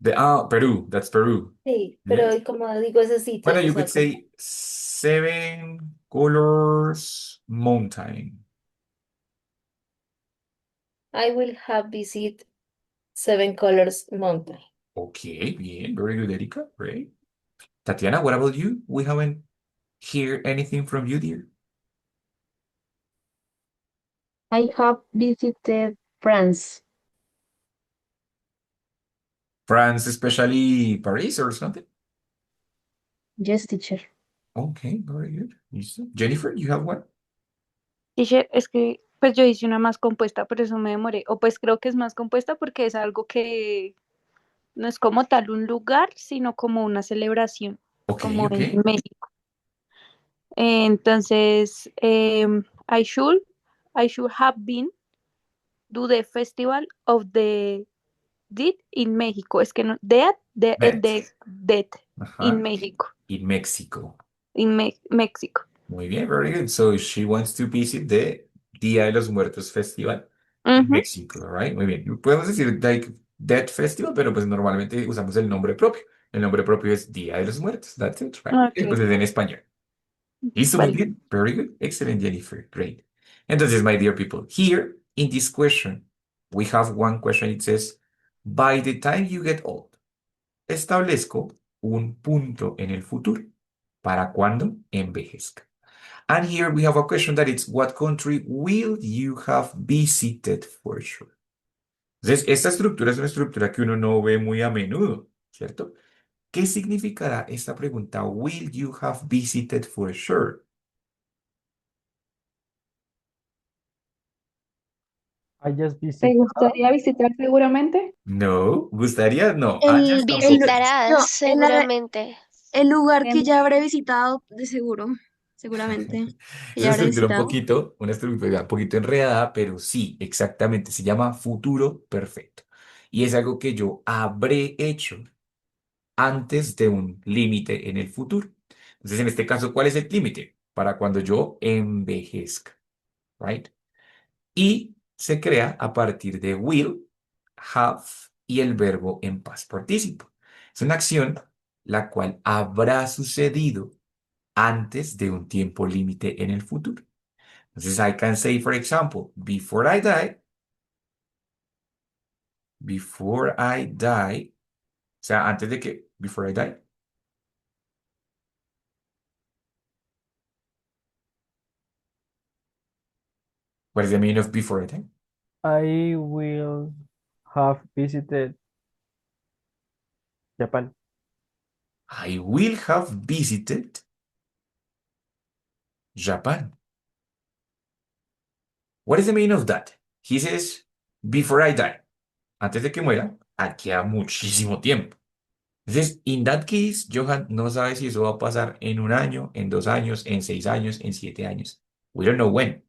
Perú, that's Peru. Sí, pero Yes. como digo esos Bueno, sitios, o you could sea, como say Seven Colors Mountain. I will have visit 7 colors mountain. Okay, bien, very good, Erika. Great. Tatiana, what about you? We haven't heard anything from you, dear. I have visited France. France, especially Paris or something? Yes, teacher. Okay, very good. Listo. Jennifer, you have one? Teacher, es que pues yo hice una más compuesta, por eso me demoré. O pues creo que es más compuesta porque es algo que no es como tal un lugar, sino como una celebración, Okay, como en okay. México. Entonces, I should have been to the festival of the Dead in México. Es que no, el Bet. de Dead in Ajá. México, In Mexico. México. Muy bien, very good. So she wants to visit the Día de los Muertos Festival en Ujú. México, right? Muy bien. Podemos decir like Dead Festival, pero pues normalmente usamos el nombre propio. El nombre propio es Día de los Muertos. That's it, right? Ok, Pues es en español. Listo, muy vale. bien. Very good. Excellent, Jennifer. Great. Entonces, my dear people, here in this question, we have one question. It says, by the time you get old, establezco un punto en el futuro para cuando envejezca. And here we have a question that is, what country will you have visited for sure? Entonces, esta estructura es una estructura que uno no ve muy a menudo, ¿cierto? ¿Qué significará esta pregunta? Will you have visited for sure? I just ¿Te visited. gustaría visitar seguramente? No, gustaría, no, El, hayas tampoco. Visitarás no, seguramente. el lugar que Em, ya habré visitado, de seguro, seguramente, que Es ya una habré estructura visitado. una estructura un poquito enredada, pero sí, exactamente, se llama futuro perfecto. Y es algo que yo habré hecho antes de un límite en el futuro. Entonces, en este caso, ¿cuál es el límite? Para cuando yo envejezca, ¿right? Y se crea a partir de will, have y el verbo en past participle. Es una acción la cual habrá sucedido antes de un tiempo límite en el futuro. Entonces, I can say, for example, before I die, o sea, antes de que, before I die. What is the meaning of before I die? I will have visited Japan. I will have visited Japan. What is the meaning of that? He says, before I die, antes de que muera, aquí a muchísimo tiempo. Entonces, in that case, Johan no sabe si eso va a pasar en un año, en 2 años, en 6 años, en 7 años. We don't know when,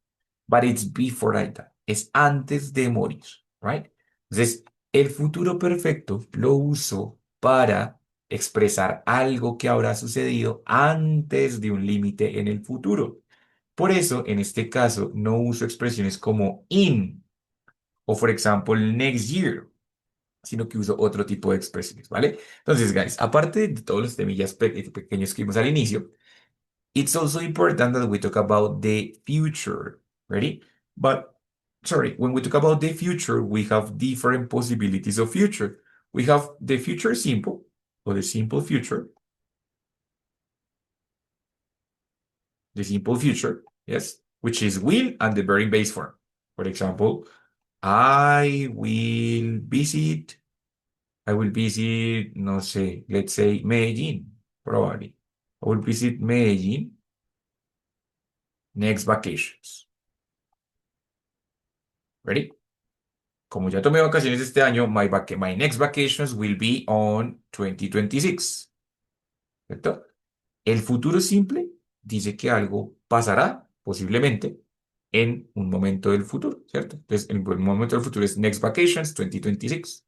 but it's before I die. Es antes de morir, right? Entonces, el futuro perfecto lo uso para expresar algo que habrá sucedido antes de un límite en el futuro. Por eso, en este caso, no uso expresiones como in o, for example, next year, sino que uso otro tipo de expresiones, ¿vale? Entonces, guys, aparte de todos los temillas pequeños que vimos al inicio, it's also important that we talk about the future, ready? But, sorry, when we talk about the future, we have different possibilities of future. We have the future simple, or the simple future, yes, which is will and the very base form. For example, I will visit, no sé, let's say Medellín, probably. I will visit Medellín next vacations. Ready? como ya tomé vacaciones este año, my next vacations will be on 2026, ¿cierto? El futuro simple dice que algo pasará, posiblemente, en un momento del futuro, ¿cierto? Entonces, el momento del futuro es next vacations 2026.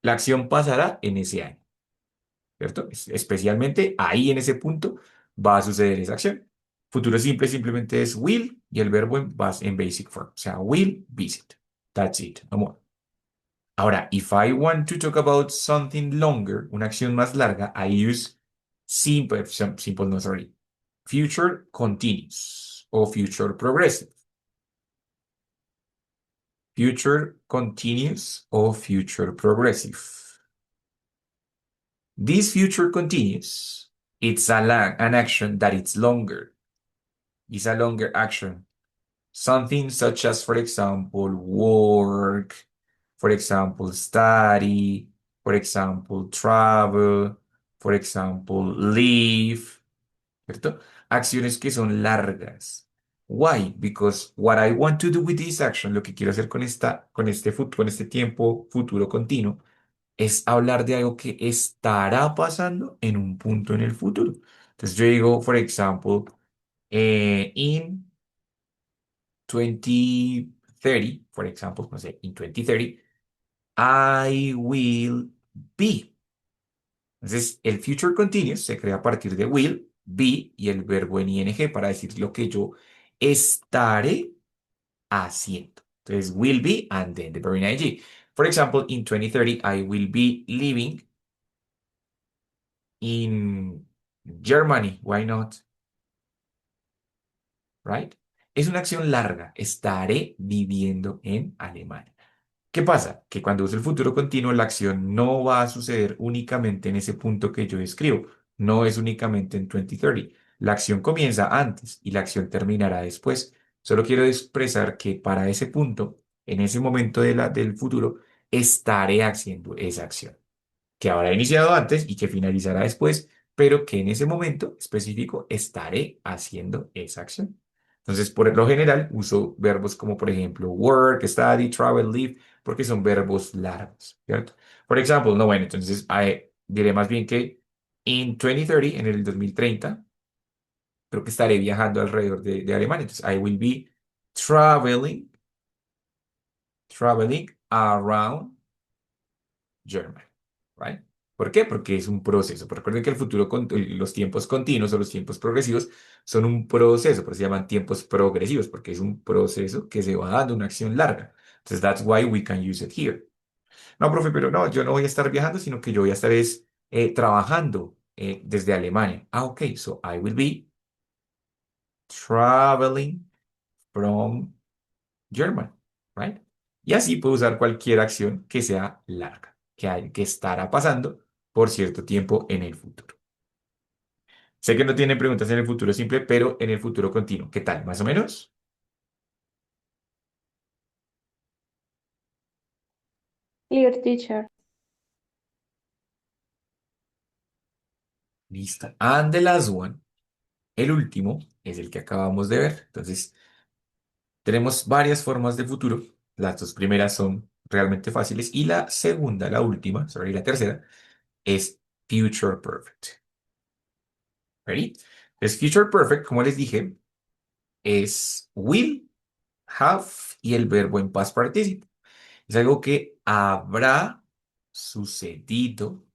La acción pasará en ese año, ¿cierto? Especialmente ahí en ese punto va a suceder esa acción. Futuro simple simplemente es will y el verbo en basic form, o sea, will visit. That's it, no more. Ahora, if I want to talk about something longer, una acción más larga, I use simple, no, sorry, future continuous o future progressive. Future continuous o future progressive. This future continuous, it's an action that it's longer. It's a longer action. Something such as, for example, work, for example, study, for example, travel, for example, live, ¿cierto? Acciones que son largas. Why? Because what I want to do with this action, lo que quiero hacer con este tiempo futuro continuo, es hablar de algo que estará pasando en un punto en el futuro. Entonces yo digo, for example, in 2030, for example, no sé, in 2030, I will be. Entonces, el future continuous se crea a partir de will, be y el verbo en ing para decir lo que yo estaré haciendo. Entonces, will be and then the verb in ing. For example, in 2030, I will be living in Germany. Why not? Right? Es una acción larga. Estaré viviendo en Alemania. ¿Qué pasa? Que cuando uso el futuro continuo, la acción no va a suceder únicamente en ese punto que yo escribo. No es únicamente en 2030. La acción comienza antes y la acción terminará después. Solo quiero expresar que para ese punto, en ese momento del futuro, estaré haciendo esa acción que habrá iniciado antes y que finalizará después, pero que en ese momento específico estaré haciendo esa acción. Entonces, por lo general, uso verbos como, por ejemplo, work, study, travel, live, porque son verbos largos, ¿cierto? Por ejemplo, no, bueno, entonces diré más bien que en 2030, en el 2030, creo que estaré viajando alrededor de Alemania. Entonces, I will be traveling around Germany, right? ¿Por qué? Porque es un proceso. Pero recuerden que los tiempos continuos o los tiempos progresivos son un proceso, por eso se llaman tiempos progresivos, porque es un proceso que se va dando una acción larga. Entonces, that's why we can use it here. No, profe, pero no, yo no voy a estar viajando, sino que yo voy a estar trabajando desde Alemania. Ah, ok, so I will be traveling from Germany, right? Y así puedo usar cualquier acción que sea larga, que estará pasando por cierto tiempo en el futuro. Sé que no tienen preguntas en el futuro simple, pero en el futuro continuo. ¿Qué tal? ¿Más o menos? Clear, teacher. Listo. And the last one, el último, es el que acabamos de ver. Entonces, tenemos varias formas de futuro. Las dos primeras son realmente fáciles y la segunda, la última, sorry, la tercera, es future perfect. ¿Ready? Es future perfect, como les dije, es will, have y el verbo en past participle. Es algo que habrá sucedido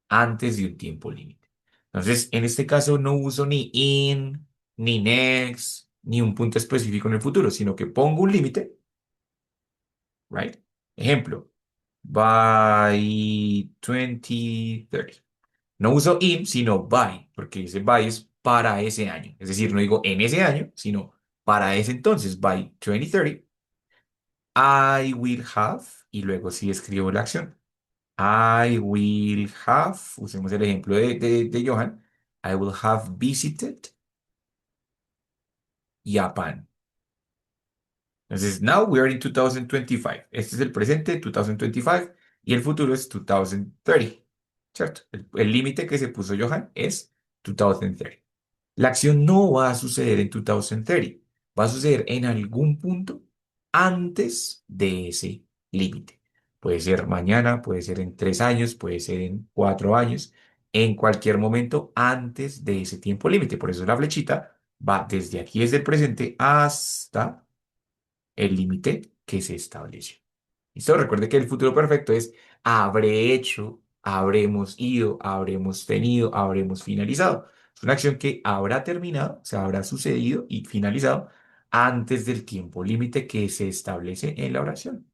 antes de un tiempo límite. Entonces, en este caso no uso ni in, ni next, ni un punto específico en el futuro, sino que pongo un límite, right? Ejemplo, by 2030. No uso in, sino by, porque ese by es para ese año. Es decir, no digo en ese año, sino para ese entonces, by 2030. I will have, y luego sí escribo la acción. I will have, usemos el ejemplo de Johan. I will have visited Japan. Entonces, now we are in 2025. Este es el presente, 2025, y el futuro es 2030, ¿cierto? El límite que se puso Johan es 2030. La acción no va a suceder en 2030, va a suceder en algún punto antes de ese límite. Puede ser mañana, puede ser en 3 años, puede ser en 4 años, en cualquier momento antes de ese tiempo límite. Por eso la flechita va desde aquí, desde el presente, hasta el límite que se estableció. ¿Listo? Recuerde que el futuro perfecto es habré hecho, habremos ido, habremos tenido, habremos finalizado. Es una acción que habrá terminado, o sea, habrá sucedido y finalizado antes del tiempo límite que se establece en la oración.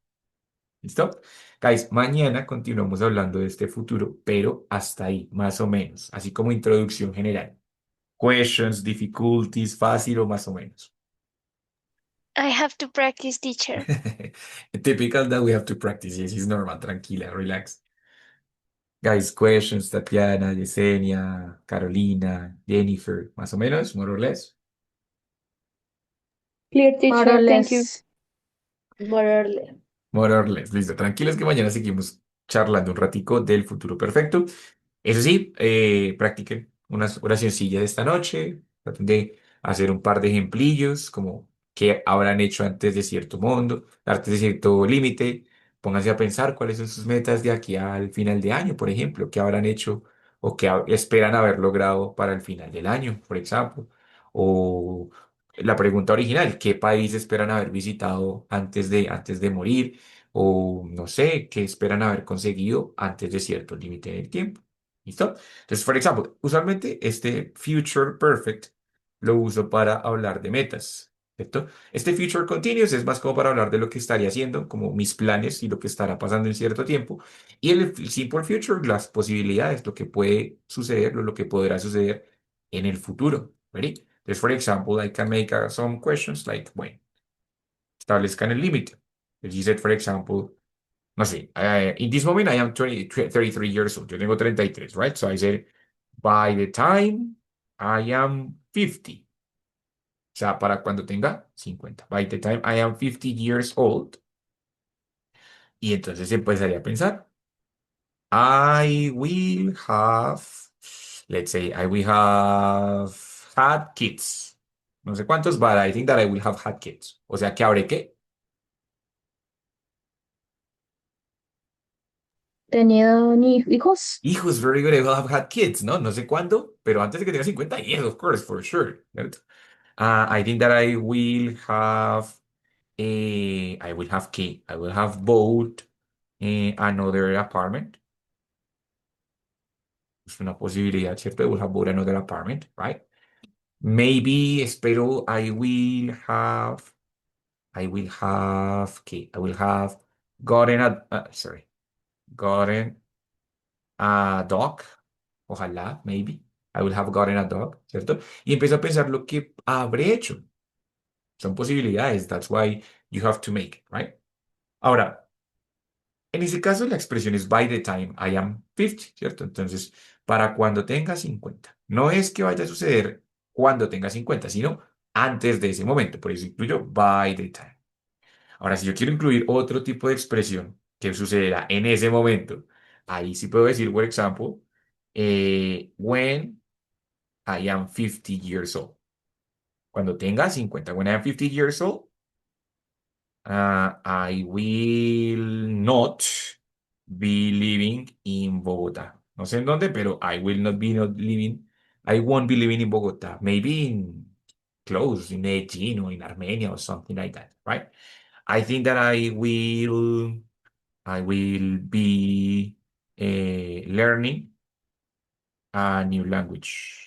¿Listo? Guys, mañana continuamos hablando de este futuro, pero hasta ahí, más o menos, así como introducción general. Questions, difficulties, fácil o más o menos. I have to practice, teacher. Typical that we have to practice. Yes, it's normal. Tranquila, relax. Guys, questions, Tatiana, Yesenia, Carolina, Jennifer, más o menos, more or less. Clear, More or teacher. Thank you. less. More or less. More or less. Listo. Tranquilos que mañana seguimos charlando un ratico del futuro perfecto. Eso sí, practiquen una oracioncilla de esta noche. Traten de hacer un par de ejemplillos, como qué habrán hecho antes de cierto mundo, antes de cierto límite. Pónganse a pensar cuáles son sus metas de aquí al final de año, por ejemplo, qué habrán hecho o qué esperan haber logrado para el final del año, por ejemplo. O la pregunta original, ¿qué país esperan haber visitado antes de morir? O no sé, ¿qué esperan haber conseguido antes de cierto límite del tiempo? ¿Listo? Entonces, por ejemplo, usualmente este future perfect lo uso para hablar de metas, ¿cierto? Este future continuous es más como para hablar de lo que estaría haciendo, como mis planes y lo que estará pasando en cierto tiempo. Y el simple future, las posibilidades, lo que puede suceder, lo que podrá suceder en el futuro. ¿Ready? Entonces, for example, I can make some questions like, bueno, establezcan el límite. If you said, for example, no sé, in this moment I am 33 years old. Yo tengo 33, right? So I said, by the time I am 50. O sea, para cuando tenga 50. By the time I am 50 years old. Y entonces empezaría a pensar, I will have, let's say, I will have had kids. No sé cuántos, but I think that I will have had kids. O sea, que habré qué. ¿Tenido ni hijos? Hijos, very good, I will have had kids, ¿no? No sé cuándo, pero antes de que tenga 50, yes, of course, for sure. ¿Cierto? I think that I will have key. I will have bought another apartment. Es una posibilidad, ¿cierto? I will have bought another apartment, right? Maybe, espero, I will have gotten gotten a dog. Ojalá, maybe. I will have gotten a dog, ¿cierto? Y empiezo a pensar lo que habré hecho. Son posibilidades. That's why you have to make it, right? Ahora, en ese caso la expresión es by the time I am 50, ¿cierto? Entonces, para cuando tenga 50. No es que vaya a suceder cuando tenga 50, sino antes de ese momento. Por eso incluyo by the time. Ahora, si yo quiero incluir otro tipo de expresión que sucederá en ese momento, ahí sí puedo decir, por ejemplo, when I am 50 years old. Cuando tenga 50, when I am 50 years old, I will not be living in Bogotá. No sé en dónde, pero I won't be living in Bogotá. Maybe in close, in Medellín or in Armenia or something like that, right? I think that I will be learning a new language.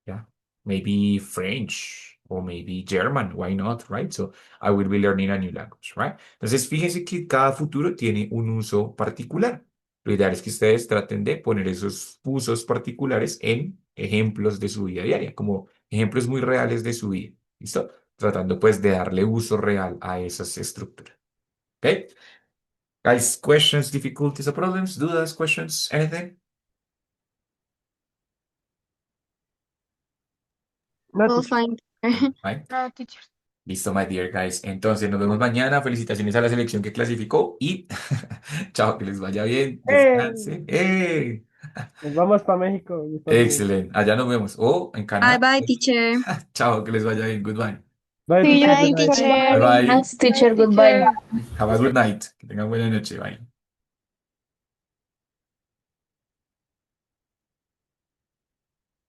Yeah, maybe French or maybe German. Why not, right? So I will be learning a new language, right? Entonces, fíjense que cada futuro tiene un uso particular. Lo ideal es que ustedes traten de poner esos usos particulares en ejemplos de su vida diaria, como ejemplos muy reales de su vida. ¿Listo? Tratando pues de darle uso real a esas estructuras. ¿Ok? Guys, questions, difficulties or problems, dudas, questions, anything? No, All teacher. fine. Fine. No, teacher. Listo, my dear guys. Entonces, nos vemos mañana. Felicitaciones a la selección que clasificó y chao, que les vaya bien. ¡Eh! Descansen. ¡Eh! Nos vamos para México y Estados Unidos. Excelente. Allá nos vemos. O en Bye Canadá. bye, teacher. Chao, que les vaya bien. Goodbye. Bye, See you teacher. Bye, Good night. teacher. Bye bye. Thanks, teacher. Goodbye. Have a good night. Que tengan buena noche. Bye.